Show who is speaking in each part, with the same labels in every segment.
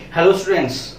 Speaker 1: Hello students,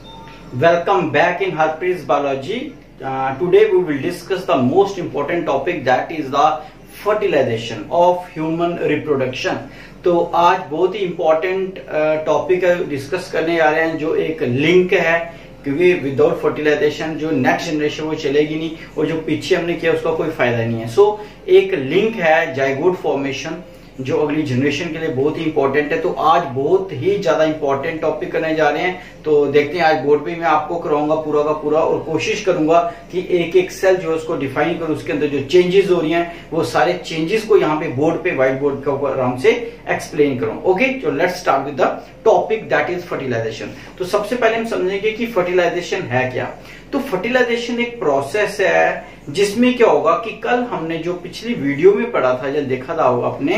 Speaker 1: welcome back in Harpreet's Biology. Today we will discuss the most important topic, that is the fertilization of human reproduction. तो आज बहुत ही important topic discuss करने जा रहे हैं, जो एक लिंक है, क्योंकि विदाउट फर्टिलाइजेशन जो नेक्स्ट जनरेशन वो चलेगी नहीं और जो पीछे हमने किया उसका कोई फायदा नहीं है। सो एक लिंक है जाइगोट फॉर्मेशन, जो अगली जनरेशन के लिए बहुत ही इंपॉर्टेंट है। तो आज बहुत ही ज्यादा इंपॉर्टेंट टॉपिक करने जा रहे हैं। तो देखते हैं, आज बोर्ड पे मैं आपको कराऊंगा पूरा का पूरा और कोशिश करूंगा कि एक एक सेल जो है उसको डिफाइन करूं, उसके अंदर जो चेंजेस हो रही हैं वो सारे चेंजेस को यहाँ पे बोर्ड पे व्हाइट बोर्ड के ऊपर आराम से एक्सप्लेन करूं। ओके, तो let's start with the topic, that is fertilisation. तो सबसे पहले हम समझेंगे कि फर्टिलाइजेशन है क्या। तो फर्टिलाइजेशन एक प्रोसेस है जिसमें क्या होगा कि कल हमने जो पिछली वीडियो में पढ़ा था या देखा था आपने,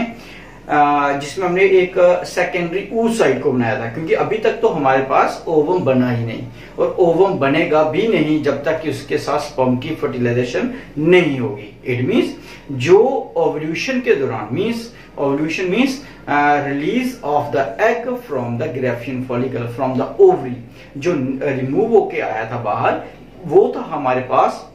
Speaker 1: जिसमें हमने एक सेकेंडरी oocyte को बनाया था, क्योंकि अभी तक तो हमारे पास ओवम बना ही नहीं और ओवम बनेगा भी नहीं जब तक कि उसके साथ स्पर्म की फर्टिलाइजेशन नहीं होगी। इट मींस जो ओव्यूलेशन के दौरान ovulation means release of the egg from the Graafian follicle from the ovary, जो रिमूव होके आया था बाहर, वो था हमारे पास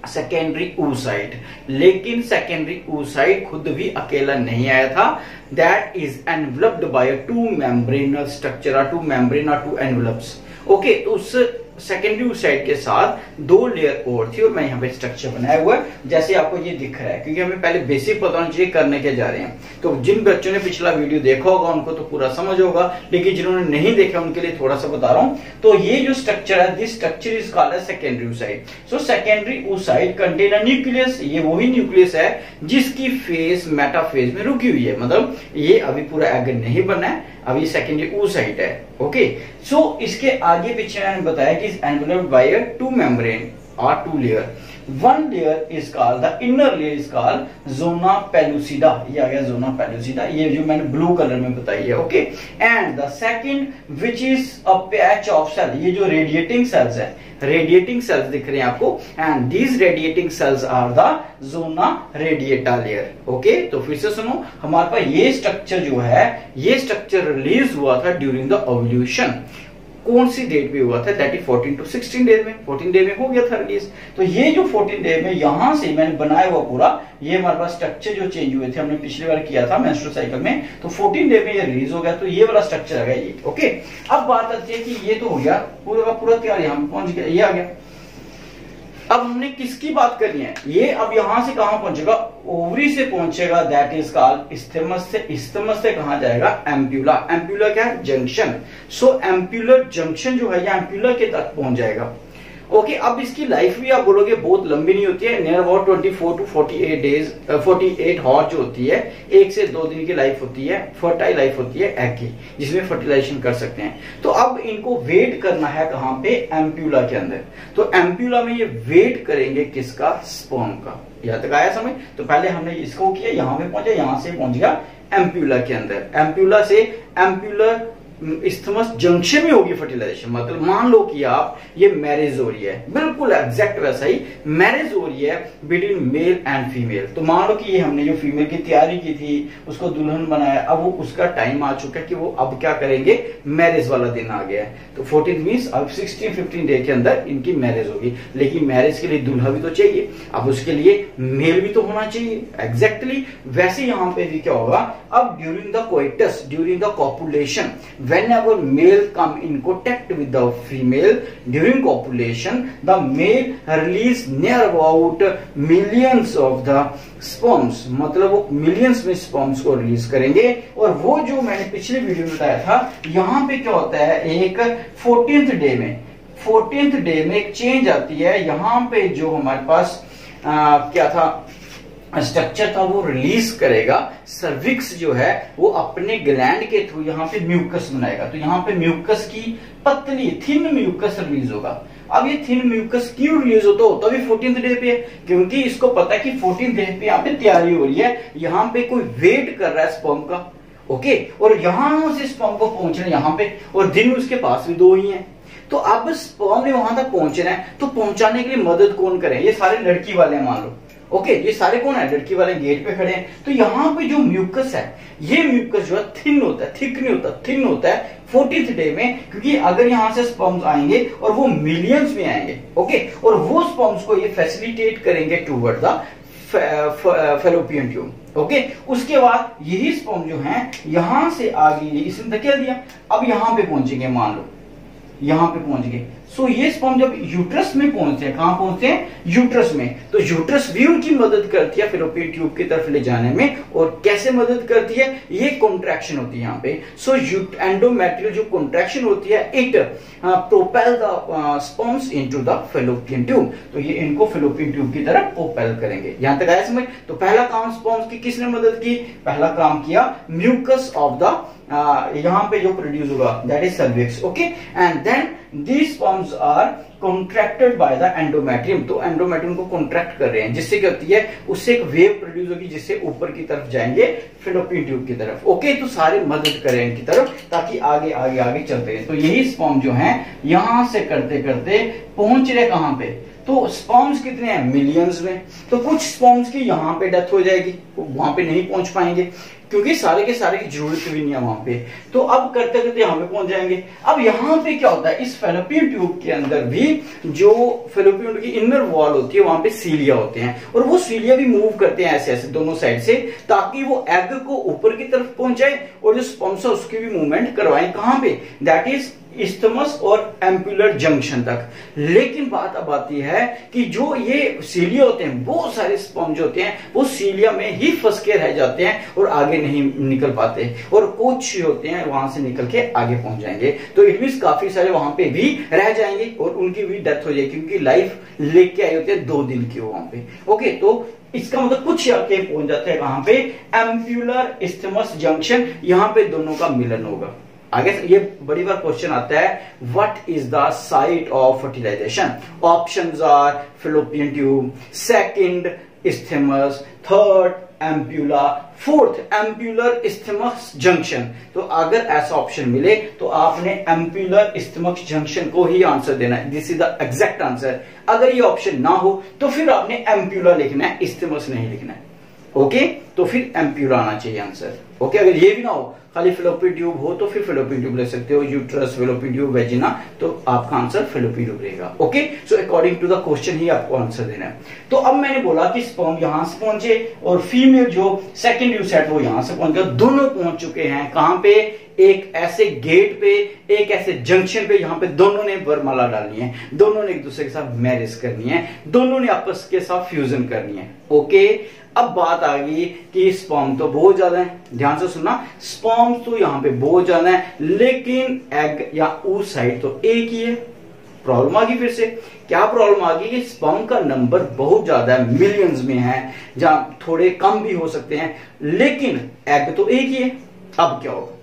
Speaker 1: सेकेंडरी oocyte। लेकिन सेकेंडरी oocyte खुद भी अकेला नहीं आया था। That is enveloped by two membranal structure और टू मेम्ब्रेन और टू एनवलप्स। ओके, तो उस सेकेंडरी oocyte के साथ दो लेयर और थी और मैं यहाँ पे स्ट्रक्चर बनाया हुआ है जैसे आपको ये दिख रहा है, क्योंकि हमें पहले बेसिक पता होना चाहिए करने के जा रहे हैं। तो जिन बच्चों ने पिछला वीडियो देखा होगा उनको तो पूरा समझ होगा, लेकिन जिन्होंने नहीं देखा उनके लिए थोड़ा सा बता रहा हूं। तो ये जो स्ट्रक्चर है, this structure is called as secondary oocyte। So secondary oocyte contain a nucleus. ये वही न्यूक्लियस है जिसकी फेज मेटाफेज में रुकी हुई है, मतलब ये अभी पूरा एग नहीं बना है, अभी सेकेंडरी oocyte है। ओके, सो इसके आगे पीछे मैंने बताया कि enveloped by two membrane or two layer. One layer is called, the inner layer is called zona pellucida। ये आ गया zona pellucida, ये जो मैंने ब्लू कलर में बताई है। Okay, and the second which is a patch of cell, ये जो रेडिएटिंग सेल्स है, रेडिएटिंग सेल्स दिख रहे हैं आपको, and these radiating cells are the zona radiata layer। Okay, तो फिर से सुनो, हमारे पास ये स्ट्रक्चर जो है, ये स्ट्रक्चर रिलीज हुआ था ड्यूरिंग द ओव्यूलेशन। कौन सी डेट पे हुआ था? दैट इज 14 to 16 डेज में। 14 डे में हो गया था रिलीज। तो ये जो 14 डे में यहां से मैंने बनाया हुआ पूरा, ये हमारे पास स्ट्रक्चर जो चेंज हुए थे, हमने पिछली बार किया था मेंस्ट्रुअल साइकिल में, तो 14 डे में ये रिलीज हो गया। तो ये वाला स्ट्रक्चर आ गया ये। ओके, अब बात आती है कि ये तो हो गया पूरा का पूरा तैयार, यहां पहुंच गया, ये आ गया। अब हमने किसकी बात करनी है? ये अब यहां से कहां पहुंचेगा? ओवरी से पहुंचेगा, दैट इज कॉल्ड इस्थेमस से। इस्थेमस से कहां जाएगा? एम्प्यूला। एम्प्यूला क्या है? जंक्शन। सो एम्प्यूलर जंक्शन जो है, ये एम्प्यूला के तक पहुंच जाएगा। ओके, अब इसकी लाइफ भी आप बोलोगे बहुत लंबी नहीं होती है, near about 24 to 48 days, 48 horse जो होती है, 1 से 2 दिन की लाइफ होती है, फर्टाइल लाइफ होती है एग की, जिसमें फर्टिलाइजेशन कर सकते हैं। तो अब इनको वेट करना है कहां पे? एम्प्यूला के अंदर। तो एम्प्यूला में ये वेट करेंगे किसका? स्पर्म का। यहां तक आया समझ? तो पहले हमने इसको किया, यहां पे पहुंचा, यहां से पहुंच गया एम्प्यूला के अंदर। एम्प्यूला से एम्प्यूलर इस्थमस जंक्शन में होगी फर्टिलाइजेशन। मतलब मान लो कि आप, ये मैरिज हो रही है, बिल्कुल एग्जैक्ट वैसा ही मैरिज हो रही है बिटवीन मेल एंड फीमेल। तो मान लो कि ये हमने जो फीमेल की तैयारी की थी, उसको दुल्हन बनाया, अब वो उसका टाइम आ चुका है कि वो अब क्या करेंगे? मैरिज वाला दिन आ गया है। तो 14 मीन्स अब 16-15 डे के अंदर इनकी मैरिज होगी। लेकिन मैरिज के लिए दूल्हा भी तो चाहिए, अब उसके लिए मेल भी तो होना चाहिए। एग्जैक्टली वैसे यहां पे भी क्या होगा? अब during the coitus, during the copulation, whenever male come in contact with the female during copulation, the male release near about millions of the sperms। मतलब वो मिलियंस में स्पर्म्स को रिलीज करेंगे। और वो जो मैंने पिछले वीडियो में बताया था, यहाँ पे क्या होता है, एक 14th डे में एक चेंज आती है। यहाँ पे जो हमारे पास क्या था स्ट्रक्चर था, वो रिलीज करेगा। सर्विक्स जो है वो अपने ग्लैंड के थ्रू यहाँ पे म्यूकस बनाएगा। तो यहाँ पे म्यूकस की पतली थिन म्यूकस रिलीज होगा। अब ये थिन म्यूकस क्यों रिलीज होता है? 14th डे पे, क्योंकि इसको पता है कि 14th डे पे यहाँ पे तैयारी हो रही है, यहाँ पे कोई वेट कर रहा है स्पर्म का। ओके, और यहां से स्पर्म को पहुंचना यहाँ पे, और दिन उसके पास भी 2 ही है। तो अब स्पर्म ने वहां तक पहुंचना है, तो पहुंचाने के लिए मदद कौन करे? ये सारे लड़की वाले मान लो। ओके, ये सारे कौन है, लड़की वाले गेट पे खड़े हैं। तो यहाँ पे जो म्यूकस है, ये म्यूकस जो है थिन होता है, थिक नहीं होता, थिन होता है 40th डे में, क्योंकि अगर यहाँ से स्पर्म्स आएंगे और वो मिलियंस में आएंगे, ओके, और वो स्पर्म्स को ये फैसिलिटेट करेंगे toward the fallopian tube, okay. उसके बाद यही स्पर्म जो हैं यहां से आगे इसने धकेल दिया, अब यहां पे पहुंचेंगे, मान लो यहां पे पहुंच गए। सो ये स्पर्म जब यूट्रस में पहुंचते हैं, कहां पहुंचते हैं, यूट्रस में, तो यूट्रस भी उनकी मदद करती है फैलोपियन ट्यूब की तरफ ले जाने में। और कैसे मदद करती है, ये कॉन्ट्रैक्शन होती है यहाँ पे। सो एंडोमेट्रियल जो कॉन्ट्रैक्शन होती है, it propel the sperms into the fallopian tube, तो ये इनको फैलोपियन ट्यूब की तरफ प्रोपेल करेंगे। यहां तक आया समझ। तो पहला काम स्पर्म्स की किसने मदद की, पहला काम किया म्यूकस ऑफ द यहां पे जो प्रोड्यूस होगा that is cervix, okay. And then these sperms are contracted by the endometrium, तो एंडोमेट्रियम को कॉन्ट्रैक्ट कर रहे हैं, जिससे क्या होती है, उससे एक वेव प्रोड्यूस होगी, जिससे ऊपर की तरफ जाएंगे फैलोपियन ट्यूब की तरफ, ओके। तो सारे मदद करें इनकी तरफ, ताकि आगे आगे आगे चलते रहे। तो यही स्पर्म जो है यहां से करते करते पहुंच रहे कहां पे, तो स्पर्म्स कितने हैं, मिलियंस में। तो कुछ स्पर्म्स की यहां पे डेथ हो जाएगी, वहां पे नहीं पहुंच पाएंगे, क्योंकि सारे के सारे की जरूरत भी नहीं है वहां पे। तो अब करते करते यहां पे पहुंच जाएंगे। अब यहां पे क्या होता है, इस फैलोपियन ट्यूब के अंदर भी जो फैलोपियन ट्यूब की इनर वॉल होती है, वहां पे सीलिया होते हैं, और वो सीलिया भी मूव करते हैं ऐसे ऐसे दोनों साइड से, ताकि वो एग को ऊपर की तरफ पहुंचाए और जो स्पर्म्स है उसकी भी मूवमेंट करवाएं, कहां पे, दैट इज इस्थमस और एम्पुलर जंक्शन तक। लेकिन बात अब आती है कि जो ये सीलिया होते हैं, बहुत सारे स्पर्म जो होते हैं वो सीलिया में ही फंस के रह जाते हैं और आगे नहीं निकल पाते, और कुछ होते हैं वहां से निकल के आगे पहुंच जाएंगे। तो इट मींस काफी सारे वहां पे भी रह जाएंगे और उनकी भी डेथ हो जाएगी, क्योंकि लाइफ लेके आए होते हैं 2 दिन की वहां पे, ओके। तो इसका मतलब कुछ आके पहुंच जाते हैं कहां पे, एम्पुलर इस्थमस जंक्शन, यहां पे दोनों का मिलन होगा। आगे ये बड़ी बार क्वेश्चन आता है, what is the site of fertilization. Options are fallopian tube, second isthmus, third ampulla, fourth ampullar isthmus junction. तो अगर ऐसा ऑप्शन मिले तो आपने एम्प्यूलर इस्थमस जंक्शन को ही आंसर देना है, this is the exact answer. अगर ये ऑप्शन ना हो तो फिर आपने एम्प्यूला लिखना है, इस्थमस नहीं लिखना है, ओके। तो फिर एम्प्यूला आना चाहिए आंसर, ओके। अगर ये भी ना हो, खाली फैलोपियन ट्यूब हो तो फिर फैलोपियन ट्यूब ले सकते हो, यूट्रस, फैलोपियन ट्यूब, वेजिना, तो आपका आंसर फैलोपियन ट्यूब रहेगा, okay. So according to the question ही आपको आंसर देना है। तो अब मैंने बोला कि स्पर्म यहां से पहुंचे और फीमेल जो सेकंड यूसेट वो यहां से पहुंच गया, दोनों पहुंच चुके हैं कहां पे, एक ऐसे गेट पे, एक ऐसे जंक्शन पे, यहां पे दोनों ने वरमाला डालनी है, दोनों ने एक दूसरे के साथ मैरिज करनी है, दोनों ने आपस के साथ फ्यूजन करनी है, ओके। अब बात आ गई कि स्पर्म तो बहुत ज्यादा है, ध्यान से सुनना, स्पर्म तो यहां पे बहुत ज्यादा है, लेकिन एग या oocyte तो एक ही है। प्रॉब्लम आ गई फिर से, क्या प्रॉब्लम आ गई कि स्पर्म का नंबर बहुत ज्यादा है, मिलियंस में है, जहां थोड़े कम भी हो सकते हैं, लेकिन एग तो एक ही है। अब क्या होगा,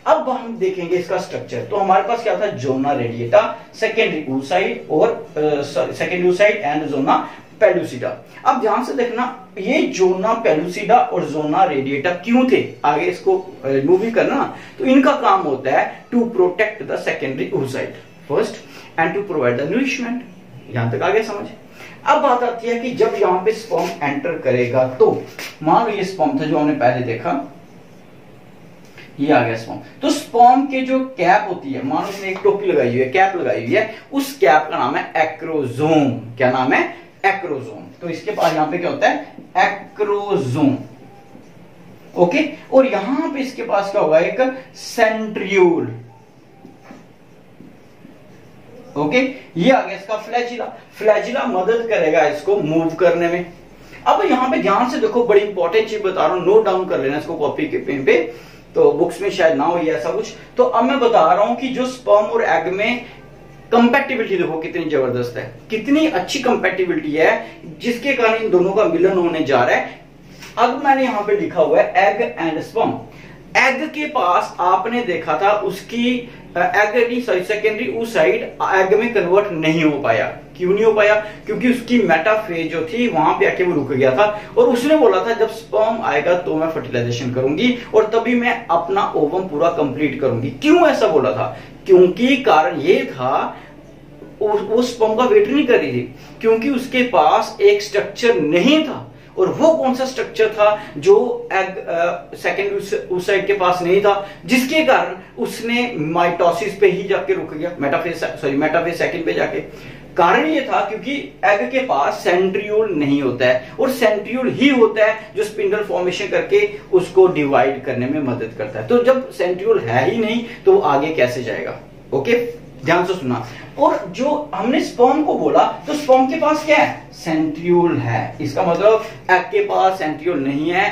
Speaker 1: अब हम देखेंगे इसका स्ट्रक्चर। तो हमारे पास क्या था, जोना रेडिएटा, सेकेंडरी oocyte और secondary oocyte and zona pellucida. अब ध्यान से देखना, ये जोना पेलुसिडा और जोना रेडिएटा क्यों थे, आगे इसको रिमूव भी करना। तो इनका काम होता है to protect the secondary oocyte first and to provide the nourishment. यहां तक आगे समझ। अब बात आती है कि जब यहां पे स्पर्म एंटर करेगा, तो मान लो ये स्पर्म था जो हमने पहले देखा, ये आ गया स्पर्म। तो स्पर्म के जो कैप होती है, मान लो उसने एक टोपी लगाई हुई है, कैप लगाई हुई है, उस कैप का नाम है एक्रोजोम। क्या नाम है, एक्रोजोम। तो इसके पास यहां पे क्या होता है, एक्रोजोम, ओके। और यहां पे इसके पास क्या होगा, एक सेंट्रियोल, ओके। ये आ गया इसका फ्लैजिला। फ्लैजिला मदद करेगा इसको मूव करने में। अब यहां पे ध्यान से देखो, बड़ी इंपॉर्टेंट चीज बता रहा हूं, नोट डाउन कर लेना इसको कॉपी के पेन पे, तो बुक्स में शायद ना हो ये ऐसा कुछ। तो अब मैं बता रहा हूं कि जो स्पर्म और एग में कंपैटिबिलिटी देखो कितनी जबरदस्त है, कितनी अच्छी कंपैटिबिलिटी है, जिसके कारण इन दोनों का मिलन होने जा रहा है। अब मैंने यहां पे लिखा हुआ है एग एंड स्पर्म। एग के पास आपने देखा था उसकी एग सेकेंडरी oocyte एग में कन्वर्ट नहीं हो पाया। क्यों नहीं हो पाया, क्योंकि उसकी मेटाफेज जो थी वहां पे आके वो रुक गया था, और उसने बोला था जब स्पर्म आएगा तो मैं फर्टिलाइजेशन करूंगी और तभी मैं अपना ओवम पूरा कंप्लीट करूंगी। क्यों ऐसा बोला था, क्योंकि कारण ये था वो स्पर्म का वेट नहीं कर रही थी, क्योंकि उसके पास एक स्ट्रक्चर नहीं था, और वो कौन सा स्ट्रक्चर था जो एग सेकेंडरी उस साइड के पास नहीं था, जिसके कारण उसने माइटोसिस पे ही जाके रुक गया, मेटाफेज सेकंड पे जाके। कारण ये था क्योंकि एग के पास सेंट्रियोल नहीं होता है, और सेंट्रियोल ही होता है जो स्पिंडल फॉर्मेशन करके उसको डिवाइड करने में मदद करता है। तो जब सेंट्रियोल है ही नहीं तो आगे कैसे जाएगा? ओके, ध्यान से सुना। और जो हमने स्पर्म को बोला, तो स्पर्म के पास क्या है? सेंट्रियोल है। इसका मतलब एग के पास सेंट्रियोल नहीं है,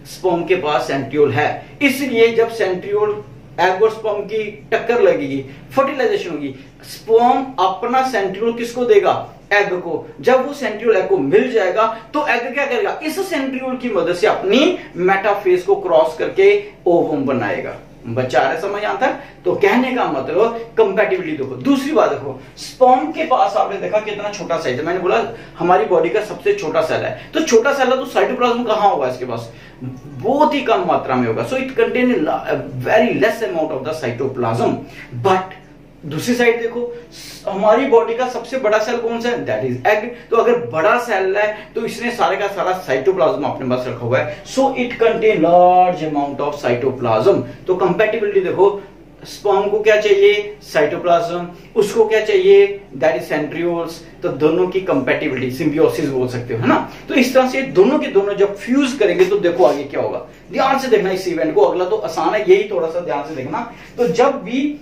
Speaker 1: स्पर्म के पास सेंट्रियोल है। इसलिए जब सेंट्रियोल एग और स्पर्म की टक्कर लगेगी, फर्टिलाइजेशन होगी, स्पर्म अपना सेंट्रियोल किसको देगा? एग को। जब वो सेंट्रियोल एग को मिल जाएगा तो एग क्या करेगा? इस सेंट्रियोल की मदद से अपनी मेटाफेज को क्रॉस करके ओवम बनाएगा। बच्चा आ रहा समझ आता है? तो कहने का मतलब कंपैटिबिलिटी देखो। दूसरी बात देखो, स्पर्म के पास आपने देखा कितना छोटा साइज है। मैंने बोला हमारी बॉडी का सबसे छोटा सेल है, तो छोटा सेल है तो साइटोप्लाज्म कहां होगा? इसके पास बहुत ही कम मात्रा में होगा। So it contain very less amount of the cytoplasm. But दूसरी साइड देखो, हमारी बॉडी का सबसे बड़ा सेल कौन सा है? That is egg. तो अगर बड़ा सेल है तो इसने सारे का सारा साइटोप्लाज्म अपने पास रखा हुआ है। So it contain large amount of cytoplasm. तो कंपैटिबिलिटी देखो, स्पर्म को क्या चाहिए? साइटोप्लाज्म। उसको क्या चाहिए? That is centrioles. तो दोनों की कंपैटिबिलिटी, सिम्बियोसिस बोल सकते हो, है ना? तो इस तरह से दोनों के दोनों जब फ्यूज करेंगे तो देखो आगे क्या होगा। ध्यान से देखना इस इवेंट को। अगला तो आसान है, यही थोड़ा सा ध्यान से देखना। तो जब भी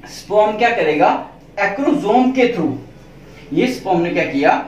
Speaker 1: स्पर्म क्या करेगा? एक्रोसोम के थ्रू, ये स्पर्म ने क्या किया?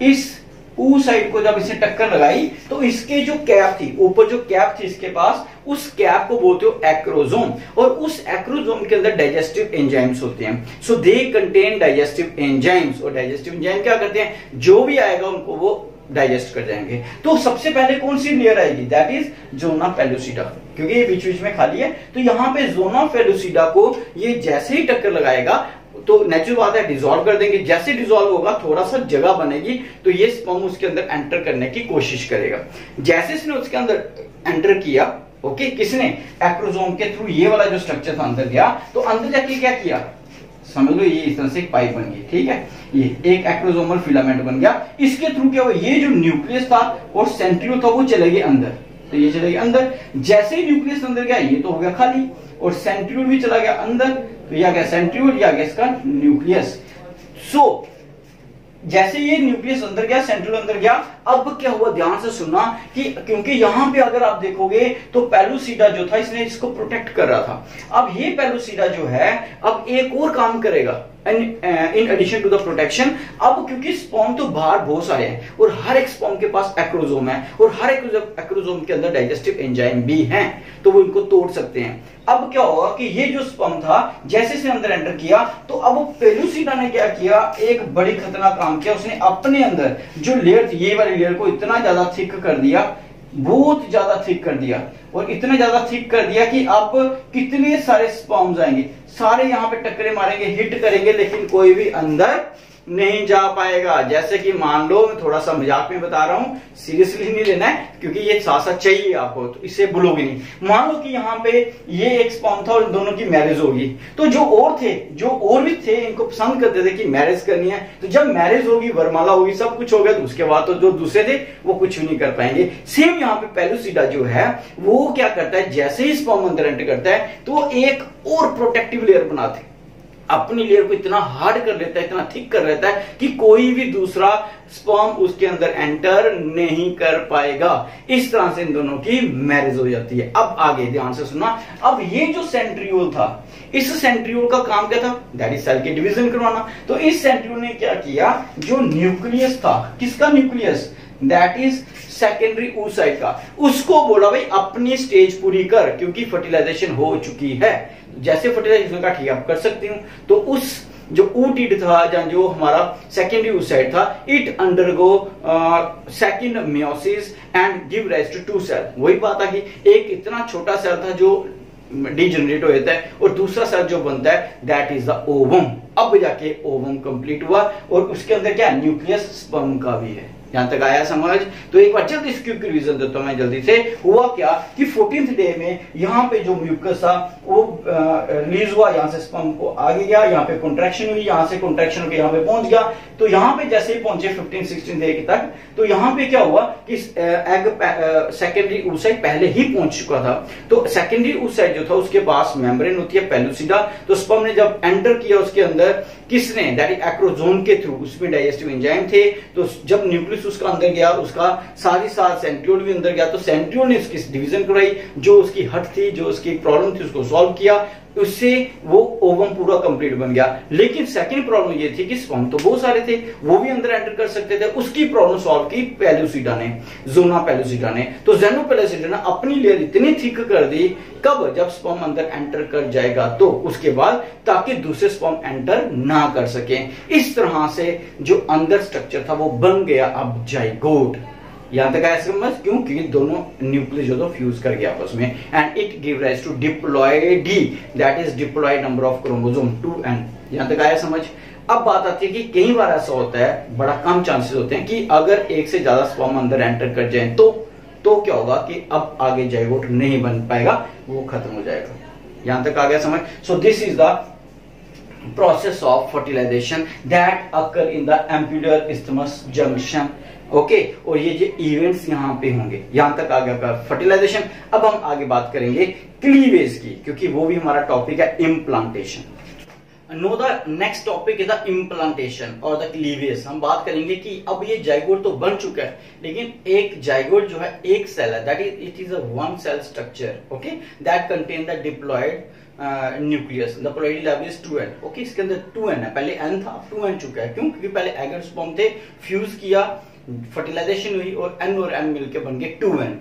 Speaker 1: इस ऊ साइड को जब इसने टक्कर लगाई तो इसके जो कैप थी, ऊपर जो कैप थी इसके पास, उस कैप को बोलते हो एक्रोसोम। और उस एक्रोसोम के अंदर डाइजेस्टिव एंजाइम्स होते हैं। सो दे कंटेन डाइजेस्टिव एंजाइम्स। और डाइजेस्टिव एंजाइम क्या करते हैं? जो भी आएगा उनको वो डाइजेस्ट कर जाएंगे। तो सबसे पहले कौन सी लेयर आएगी? दैट इज जोना पेलुसिडा, क्योंकि ये बीच बीच में खाली है। तो यहां पे जोना पेलुसिडा को ये जैसे ही टक्कर लगाएगा तो नेचुरल बात है डिसॉल्व कर देंगे। जैसे डिसॉल्व होगा थोड़ा सा जगह बनेगी तो ये स्पर्म उसके अंदर एंटर करने की कोशिश करेगा। जैसे इसने उसके अंदर एंटर किया, ओके, किसने? एक्रोसोम के थ्रू ये वाला जो स्ट्रक्चर था अंदर गया, तो अंदर जाके क्या किया? समझ लो ये इस तरह से एक पाइप बन गई, ठीक है, ये एक एक्रोसोमल फिलामेंट बन गया। इसके थ्रू क्या हुआ? ये जो न्यूक्लियस था और सेंट्रियोल था वो चले गए अंदर। तो ये चले गए अंदर। जैसे ही न्यूक्लियस अंदर गया ये तो हो गया खाली, और सेंट्रियोल भी चला गया अंदर। तो यह गया सेंट्रियोल, यह गया इसका न्यूक्लियस। सो जैसे ये न्यूक्लियस अंदर गया, सेंट्रियोल अंदर गया, अब क्या हुआ? ध्यान से सुनना कि क्योंकि यहां पे अगर आप देखोगे तो पेलुसिडा जो था इसने इसको प्रोटेक्ट कर रहा था। अब ये पेलुसिडा जो है अब एक और काम करेगा in addition to the protection. अब क्योंकि स्पर्म तो बाहर बहुत सारे हैं और हर एक स्पर्म के पास एक्रोसोम है और हर एक एक्रोसोम के अंदर डाइजेस्टिव एंजाइम भी हैं, तो वो इनको तोड़ सकते हैं। अब क्या होगा कि ये जो स्पर्म था जैसे इसने अंदर एंटर किया तो अब पेलुसिडा ने क्या किया? एक बड़ी खतरनाक काम किया। उसने अपने अंदर जो लेयर थी, ये वाली लेयर को इतना ज्यादा थिक कर दिया, बहुत ज्यादा थिक कर दिया, और इतना ज्यादा थिक कर दिया कि अब कितने सारे स्पर्म्स आएंगे, सारे यहां पे टक्करे मारेंगे, हिट करेंगे, लेकिन कोई भी अंदर नहीं जा पाएगा। जैसे कि मान लो, मैं थोड़ा सा मजाक में बता रहा हूं, सीरियसली नहीं लेना है क्योंकि ये साथ साथ चाहिए आपको, तो इससे भूलोगे नहीं। मान लो कि यहाँ पे ये एक स्पर्म था और दोनों की मैरिज होगी, तो जो और भी थे इनको पसंद करते थे कि मैरिज करनी है, तो जब मैरिज होगी, वरमाला होगी, सब कुछ हो गया, तो उसके बाद तो जो दूसरे थे वो कुछ भी नहीं कर पाएंगे। सेम यहाँ पे पेलुसिडा जो है वो क्या करता है? जैसे ही स्पर्म अंदर एंटर करता है तो एक और प्रोटेक्टिव लेयर बनाते हैं, अपनी लेयर को इतना हार्ड कर लेता है, इतना थिक कर लेता है कि कोई भी दूसरा स्पर्म उसके अंदर एंटर नहीं कर पाएगा। इस तरह से इन दोनों की मैरिज हो जाती है। अब आगे ध्यान से सुनना। अब ये जो सेंट्रियोल था, इस सेंट्रियोल का काम क्या था? दैट इज सेल के डिवीजन करवाना। तो इस सेंट्रियोल ने क्या किया? जो न्यूक्लियस था, किसका nucleus? That is secondary oocyte का, उसको बोला भाई अपनी स्टेज पूरी कर, क्योंकि फर्टिलाइजेशन हो चुकी है। जैसे फर्टिलाइजेशन का ठीक आप कर सकती हूं, तो उस जो oocyte था या जो हमारा सेकेंडरी oocyte था, it undergo second meiosis and give rise to two cell. वही बात है कि एक इतना छोटा सेल था जो डीजनरेट हो जाता है और दूसरा सेल जो बनता है दैट इज द ओवम। अब जाके ओवम कंप्लीट हुआ और उसके अंदर क्या? न्यूक्लियस स्पर्म का भी है। यहां तक आया समझ? तो एक बार जल्दी इसकी रिवीजन देता हूं मैं जल्दी से। हुआ क्या कि 14th डे में यहाँ पे जो म्यूकस था वो रिलीज हुआ, यहाँ से स्पर्म को आगे गया, यहाँ पे कॉन्ट्रैक्शन हुई, यहाँ से कॉन्ट्रैक्शन होकर यहाँ पे पहुंच गया। तो यहाँ पे जैसे ही पहुंचे 15-16 डे तक, तो यहाँ पे क्या हुआ कि एग सेकेंडरी उस साइड पहले ही पहुंच चुका था। तो सेकेंडरी उस साइड जो था उसके पास मेम्ब्रेन होती है पेलुसिडा। तो स्पर्म ने जब एंटर किया उसके अंदर, किसने, दैट इज एक्रोजोन के थ्रू, उसमें डाइजेस्टिव एंजाइम थे। तो जब न्यूक्लियस उसका अंदर गया, उसका साथ ही साथ सेंट्रियोल भी अंदर गया। तो सेंट्रियोल ने उसकी डिवीजन कराई, जो उसकी हट थी, जो उसकी प्रॉब्लम थी उसको सॉल्व किया, उससे वो ओवम पूरा कंप्लीट बन गया। लेकिन सेकंड प्रॉब्लम ये थी कि स्पर्म तो बहुत सारे थे, वो भी अंदर एंटर कर सकते थे। उसकी प्रॉब्लम सॉल्व की पेलुसिडा ने, ज़ोना पेलुसिडा ने। तो ज़ेनो पेलुसिडा ने अपनी लेयर इतनी थिक कर दी, कब, जब स्पर्म अंदर एंटर कर जाएगा तो उसके बाद, ताकि दूसरे स्पर्म एंटर ना कर सके। इस तरह से जो अंदर स्ट्रक्चर था वो बन गया अब जाइगोट। यहां तक आया समझ? क्योंकि दोनों न्यूक्लियस जो फ्यूज कर गया आपस में, and it give rise to diploidy, that is diploid number of chromosome 2n। यहां तक आया समझ? अब बात आती है कि कई बार ऐसा होता है, बड़ा कम चांसेस होते हैं कि अगर एक से ज्यादा स्पर्म अंदर एंटर कर जाए तो क्या होगा कि अब आगे जाइगोट नहीं बन पाएगा, वो खत्म हो जाएगा। यहां तक आ गया समझ? सो this is the process of fertilization that occur in the ampular isthmus junction। Okay, और ये जो इवेंट्स यहां पे होंगे, यहां तक आ गया फर्टिलाइजेशन। अब हम आगे बात करेंगे क्लीवेज की, क्योंकि वो भी हमारा टॉपिक है implantation. Know the next topic is the implantation और द क्लीवेज। हम बात करेंगे कि अब ये जाइगोट तो बन चुका है, लेकिन एक जाइगोट जो है एक सेल है, that is it is a one cell structure, okay, that contain the diploid nucleus. The polarity level is 2n। Okay, इसके अंदर 2n है, पहले n था, 2n चुका है। क्यों? क्योंकि पहले एग और स्पर्म थे, फ्यूज किया, फर्टिलाइजेशन हुई और n और n मिलकर बन गए 2n।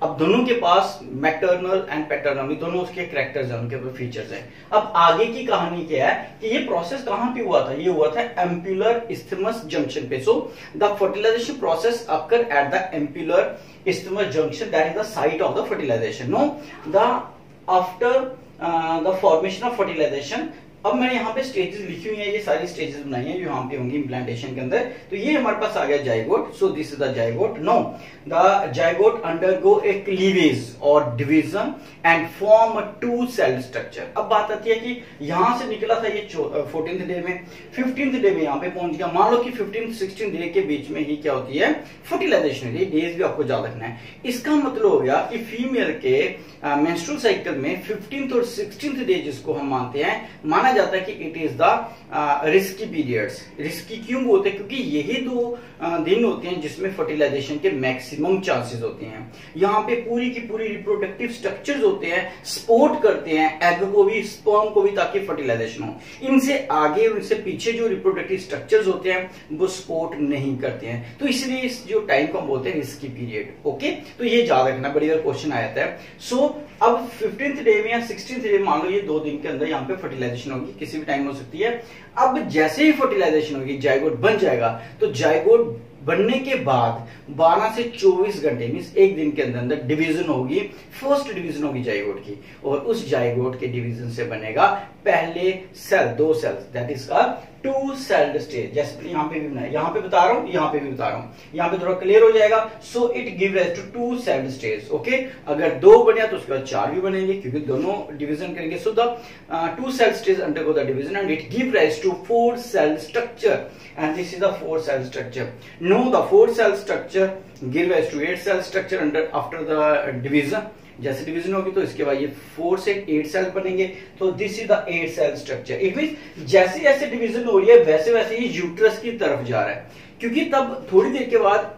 Speaker 1: अब दोनों के पास मैटरनल एंड पैटर्नल दोनों उसके कैरेक्टर्स हैं, उनके फीचर्स हैं। अब आगे की कहानी क्या है कि ये प्रोसेस कहां पे हुआ था? ये हुआ था एम्पुलर इस्थमस जंक्शन पे। So the fertilisation process occur at the ampullar isthmus junction, that is the site of the fertilisation. No, the after the formation of fertilisation. अब मैंने यहाँ पे स्टेजेस लिखी हुई है, ये सारी स्टेजेस बनाई है जो यहाँ पे होंगी इम्प्लांटेशन के अंदर। तो ये हमारे पास आ गया zygote. So this is the zygote. No, the zygote undergo a cleavage और division and form a two cell structure. अब बात आती है कि यहां से निकला था ये 14th डे में, 15th डे में यहाँ पे पहुंच गया। मान लो कि 15th-16th डे के बीच में ही क्या होती है, फर्टिलाइजेशन। ये डेज भी आपको याद रखना है। इसका मतलब हो गया कि फीमेल के मेंस्ट्रुअल साइकिल में 15th और 16th डे जिसको हम मानते हैं, माना जाता है कि it is the risky periods. Risky क्यों होते हैं? क्योंकि यही दो दिन होते हैं जिसमें फर्टिलाइजेशन के मैक्सिमम चांसेस होते हैं। यहाँ पे पूरी की पूरी रिप्रोडक्टिव स्ट्रक्चर्स होते हैं, सपोर्ट करते हैं एग को भी, स्पर्म को भी, ताकि फर्टिलाइजेशन हो। इनसे आगे और इनसे पीछे जो रिप्रोडक्टिव स्ट्रक्चर्स होते हैं वो सपोर्ट नहीं करते हैं। तो इसलिए इस जो टाइम को हम बोलते हैं रिस्की पीरियड। ओके, तो ये याद रखना, बड़ी बार क्वेश्चन आया था। सो अब 15th डे में या 16th डे, मान लो ये 2 दिन के अंदर यहाँ पे फर्टिलाइजेशन होगी, किसी भी टाइम हो सकती है। अब जैसे ही फर्टिलाइजेशन होगी, जाइगोट बन जाएगा। तो जाइगोट बनने के बाद 12 से 24 घंटे मींस एक दिन के अंदर डिवीजन होगी, फर्स्ट डिवीजन होगी जाइगोट की, और उस जाइगोट के डिवीजन से बनेगा पहले cell, 2 cells, that is called 2 celled stage. जैसे यहाँ पे भी बनाया, यहाँ पे बता रहा हूँ, यहाँ पे भी बता रहा हूँ, यहाँ पे थोड़ा क्लियर हो जाएगा। So it give rise to 2 celled stage. Okay, अगर 2 बने तो उसके बाद 4 भी बनेंगे, क्योंकि दोनों डिवीजन करेंगे। So the 2 celled stage undergo the division and it give rise to 4 celled structure, and this is the 4 celled structure. No, the 4 celled structure give rise to 8 celled structure under after the division. जैसे division होगी तो इसके बाद ये 4 से 8 cell बनेंगे। तो this is the 8 cell structure. It means जैसे जैसे डिवीजन हो रही है वैसे वैसे ये यूट्रस की तरफ जा रहा है, क्योंकि तब थोड़ी देर के बाद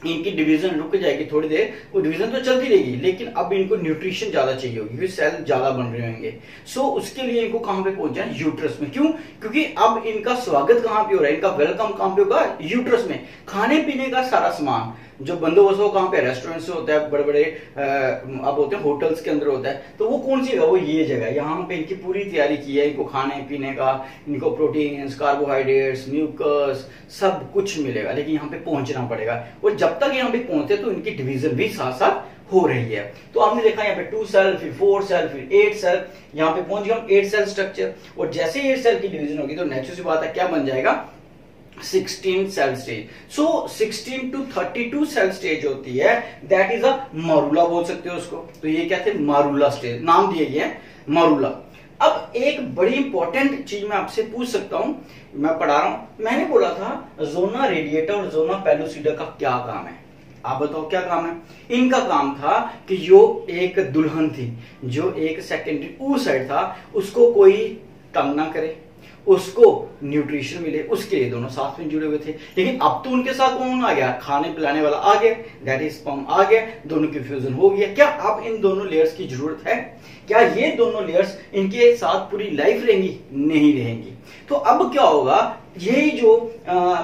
Speaker 1: इनकी डिवीजन रुक जाएगी थोड़ी देर, वो डिवीजन तो चलती रहेगी, लेकिन अब इनको न्यूट्रिशन ज्यादा चाहिए होगी क्योंकि सेल ज्यादा बन रहे होंगे। सो उसके लिए इनको कहां पे पहुंचा है? यूट्रस में। क्यों? क्योंकि अब इनका स्वागत कहां पे हो रहा है, इनका वेलकम कहां पे होगा? यूट्रस में। खाने पीने का सारा सामान जो बंदोबस्त हो कहां पे? रेस्टोरेंट से होता है, बड़े बड़े अब होते हैं होटल्स के अंदर होता है। तो वो कौन सी जगह? वो ये जगह, यहाँ पे इनकी पूरी तैयारी की है, इनको खाने पीने का, इनको प्रोटीन्स, कार्बोहाइड्रेट्स, म्यूकस सब कुछ मिलेगा, लेकिन यहाँ पे पहुंचना पड़ेगा। और जब तक यहाँ पे पहुंचे तो इनकी डिवीजन भी साथ साथ हो रही है। तो आपने देखा यहाँ पे 2 सेल, फिर 4 सेल, फिर 8 सेल, यहाँ पे पहुंच गया 8 सेल स्ट्रक्चर। और जैसे 8 सेल की डिवीजन होगी तो नेचुरल सी बात है क्या बन जाएगा? 16 cell stage. So 16 to 32 cell stage होती है, दैट इज अ मरूला बोल सकते हो उसको। तो ये क्या थे, मरूला स्टेज, नाम दिए गए मरूला। अब एक बड़ी इंपॉर्टेंट चीज मैं आपसे पूछ सकता हूं, मैं पढ़ा रहा हूं, मैंने बोला था जोना रेडिएटा और जोना पेलुसिडा का क्या काम है, आप बताओ क्या काम है। इनका काम था कि जो एक दुल्हन थी, जो एक सेकेंडरी ऊसाइड था, उसको कोई तंग ना करे, उसको न्यूट्रिशन मिले, उसके लिए दोनों साथ में जुड़े हुए थे। लेकिन अब तो उनके साथ कौन आ गया, खाने पिलाने वाला आ गया, दैट इज स्पर्म आ गया, दोनों की फ्यूजन हो गया। क्या अब इन दोनों लेयर्स की जरूरत है? क्या ये दोनों लेयर्स इनके साथ पूरी लाइफ रहेंगी? नहीं रहेंगी। तो अब क्या होगा, यही जो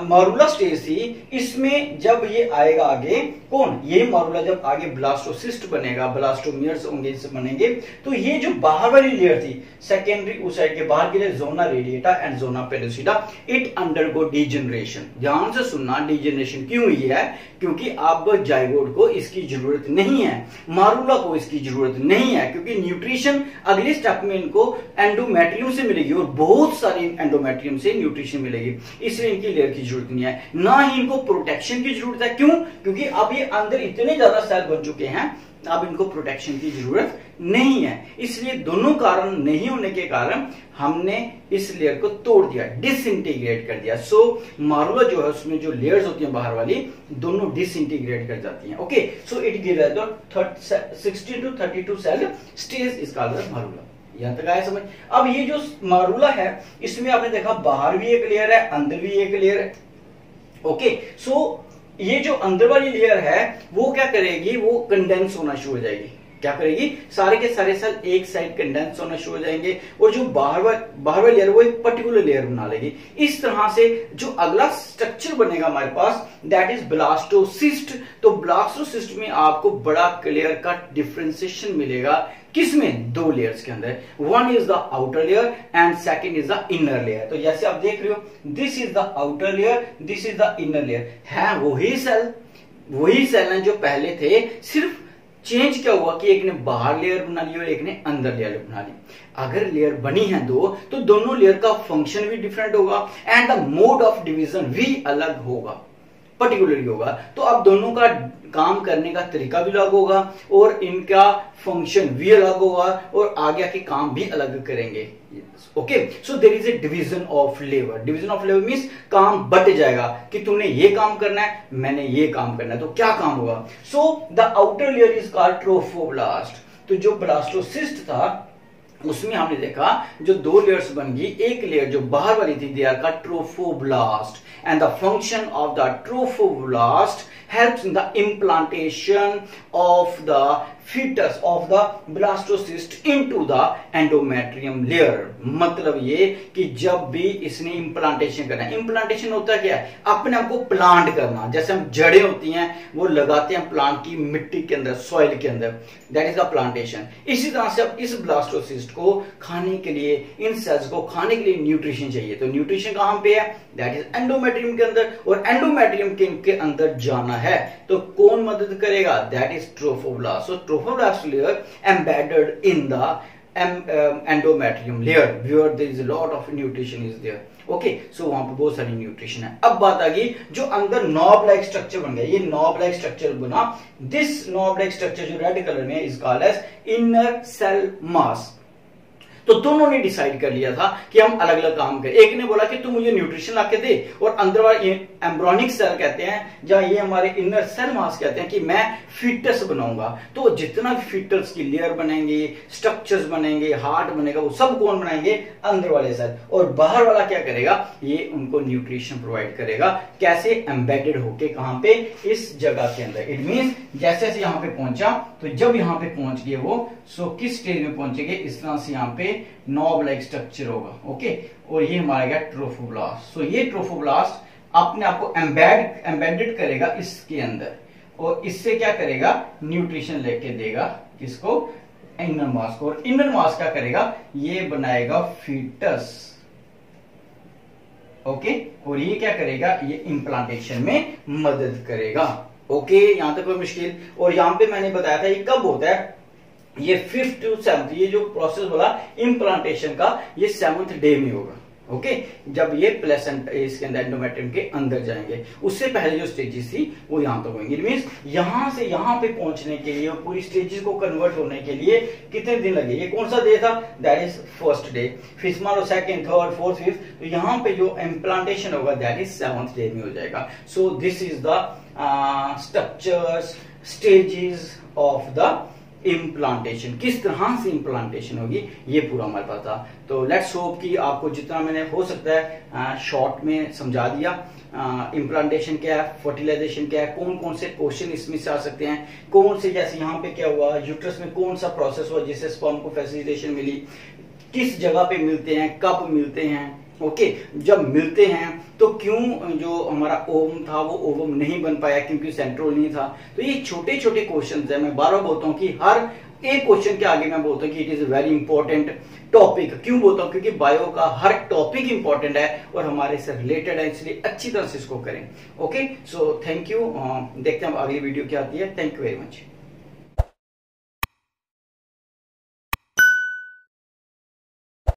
Speaker 1: मरूला स्टेज थी, इसमें जब ये आएगा आगे कौन, ये मरूला जब आगे ब्लास्टोसिस्ट बनेगा, ब्लास्टोमियर्स होंगे, इससे बनेंगे, तो ये जो बाहर वाली लेयर थी सेकेंडरी ऊसाइड के बाहर के लिए, zona radiata and zona pellucida, it undergo degeneration. ध्यान से सुनना, डीजनरेशन क्यों हुई है? क्योंकि अब जाइगोट को इसकी जरूरत नहीं है, मारूला को इसकी जरूरत नहीं है, क्योंकि न्यूट्रिशन अगले स्टेप में इनको एंडोमेट्रियम से मिलेगी और बहुत सारी एंडोमेट्रियम से न्यूट्रिशन मिलेगी, इसलिए इनकी लेयर की जरूरत नहीं है। ना ही इनको प्रोटेक्शन की जरूरत है। क्यों? क्योंकि अब ये अंदर इतने ज्यादा सेल बन चुके हैं, अब इनको प्रोटेक्शन की जरूरत नहीं है। इसलिए दोनों कारण नहीं होने के कारण हमने इस लेयर को तोड़ दिया, डिसइंटीग्रेट कर दिया। सो मारूला जो है उसमें जो लेयर्स होती हैं बाहर वाली, दोनों डिसइंटीग्रेट कर जाती हैं। Okay, so it gives 60 to 32 cell stage, इसका मारूला। यहां तक आया समझ? अब ये जो मारूला है, इसमें आपने देखा बाहर भी एक लेयर है, अंदर भी एक लेयर है। ओके, सो ये जो अंदर वाली लेयर है वो क्या करेगी, वो कंडेंस होना शुरू हो जाएगी। क्या करेगी, सारे के सारे सेल एक साइड कंडेंस होना शुरू हो जाएंगे, और जो बाहर वाली लेयर वो एक पर्टिकुलर लेयर बना लेगी। इस तरह से जो अगला स्ट्रक्चर बनेगा हमारे पास, दैट इज ब्लास्टोसिस्ट। तो ब्लास्टोसिस्ट में आपको बड़ा क्लियर कट डिफरेंशिएशन मिलेगा, किसमें, दो लेयर्स के अंदर। One is the outer layer and second is the inner layer. तो जैसे आप देख रहे हो, this is the outer layer, this is the inner layer, है वही सेल हैं जो पहले थे, सिर्फ चेंज क्या हुआ कि एक ने बाहर लेयर बना ली और एक ने अंदर लेयर बना ली। अगर लेयर बनी है दो, तो दोनों लेयर का फंक्शन भी डिफरेंट होगा and the mode of division भी अलग होगा, पर्टिकुलरली होगा। तो अब दोनों का काम करने का तरीका भी अलग होगा और इनका फंक्शन भी अलग होगा और आगे के काम भी अलग करेंगे। Okay, so there is a division of labour. Division of labour means काम बट जाएगा कि तुमने ये काम करना है, मैंने ये काम करना है, तो क्या काम होगा। So the outer layer is called trophoblast. तो जो ब्लास्टोसिस्ट था उसमें हमने देखा जो दो लेयर्स बन गई, एक लेयर जो बाहर वाली थी, they are called trophoblast, and the function of the trophoblast helps in the implantation of the fetus of the blastocyst into the endometrium layer। मतलब ये कि जब भी इसने इम्प्लांटेशन करना है, इम्प्लांटेशन होता है क्या है, अपने आप को प्लांट करना। जैसे हम जड़ें होती हैं वो लगाते हैं प्लांट की मिट्टी के अंदर, सॉइल के अंदर, दैट इज द प्लांटेशन। इसी तरह से अब इस ब्लास्टोसिस्ट को खाने के लिए, इन सेल्स को खाने के लिए न्यूट्रिशन चाहिए। तो न्यूट्रिशन कहां पे है, दैट इज एंडोमेट्रियम के अंदर, और एंडोमेट्रियम के अंदर जाना है तो कौन मदद करेगा, that is trophoblast. So trophoblast layer embedded in the endometrium layer where there is a lot of nutrition is there। Okay, so वहां पे बहुत सारी न्यूट्रिशन है। अब बात आ गई जो अंदर नॉब लाइक स्ट्रक्चर बन गया, ये नॉब लाइक स्ट्रक्चर बना। दिस नॉब लाइक स्ट्रक्चर जो रेड कलर में is called as inner cell mass. तो दोनों ने डिसाइड कर लिया था कि हम अलग अलग काम करें। एक ने बोला कि तू मुझे न्यूट्रिशन लाके दे, और अंदर वाले एम्ब्रॉनिक सेल कहते हैं, जहां ये हमारे इनर सेल मास कहते हैं कि मैं फीटस बनाऊंगा। तो जितना भी फीटस की लेयर बनेंगे, स्ट्रक्चर्स बनेंगे, हार्ट बनेगा, वो सब कौन बनाएंगे, अंदर वाले सेल। और बाहर वाला क्या करेगा, ये उनको न्यूट्रिशन प्रोवाइड करेगा। कैसे, एम्बेडेड होके कहां पे, इस जगह के अंदर। इट मींस जैसे जैसे यहां पे पहुंचा, तो जब यहां पे पहुंच गए वो, सो किस स्टेज में पहुंचेंगे, इस तरह से यहां पे नॉब लाइक स्ट्रक्चर होगा। ओके, और ये हमारा गया ट्रोफोब्लास्ट। सो ये ट्रोफोब्लास्ट अपने आप को एम्बेडेड करेगा इसके अंदर, और इससे क्या करेगा, न्यूट्रिशन लेके देगा किसको, इनर मास को। और इनर मास क्या करेगा, ये बनाएगा फीटस। ओके, और ये क्या करेगा, ये इम्प्लांटेशन में मदद करेगा। ओके, यहां तक कोई मुश्किल। और यहां पे मैंने बताया था ये कब होता है, ये 5th to 7th, ये जो प्रोसेस बोला इम्प्लांटेशन का, ये 7th डे में होगा। ओके, जब ये प्लेसेंट इसके अंदर एंडोमेट्रियम के अंदर जाएंगे, उससे पहले जो स्टेजेस थी वो यहाँ तक होंगी। मीन्स यहाँ से यहाँ पे पहुंचने के लिए, पूरी स्टेजेस को कन्वर्ट होने के लिए कितने दिन लगे? ये कौन सा डे था? That is first day. फिर मान लो सेकंड, थर्ड, फोर्थ, फिफ्थ, तो यहाँ पे जो इम्प्लांटेशन होगा दैट इज 7th डे में हो जाएगा। सो this is the structures, stages of the implantation. किस तरह से इम्प्लांटेशन होगी ये पूरा हमारे पास था। तो लेट्स होप कि आपको जितना मैंने हो सकता है शॉर्ट में समझा दिया। इम्प्लांटेशन क्या है, फर्टिलाइजेशन क्या है, कौन कौन से क्वेश्चन इसमें से आ सकते हैं, कौन से, जैसे यहाँ पे क्या हुआ, यूट्रस में कौन सा प्रोसेस हुआ जिससे स्पर्म को फैसिलिटेशन मिली, किस जगह पे मिलते हैं, कब मिलते हैं, ओके, जब मिलते हैं तो क्यों जो हमारा ओवम था वो ओवम नहीं बन पाया, क्योंकि सेंट्रोल नहीं था। तो ये छोटे छोटे क्वेश्चन है। मैं बार बार बोलता हूँ कि हर एक क्वेश्चन के आगे मैं बोलता हूँ कि it is very important topic. क्यों बोलता हूँ? क्योंकि बायो का हर टॉपिक इंपॉर्टेंट है और हमारे से रिलेटेड है, इसलिए अच्छी तरह से इसको करें। Okay, so thank you. देखते हैं अब अगली वीडियो क्या आती है। Thank you very much.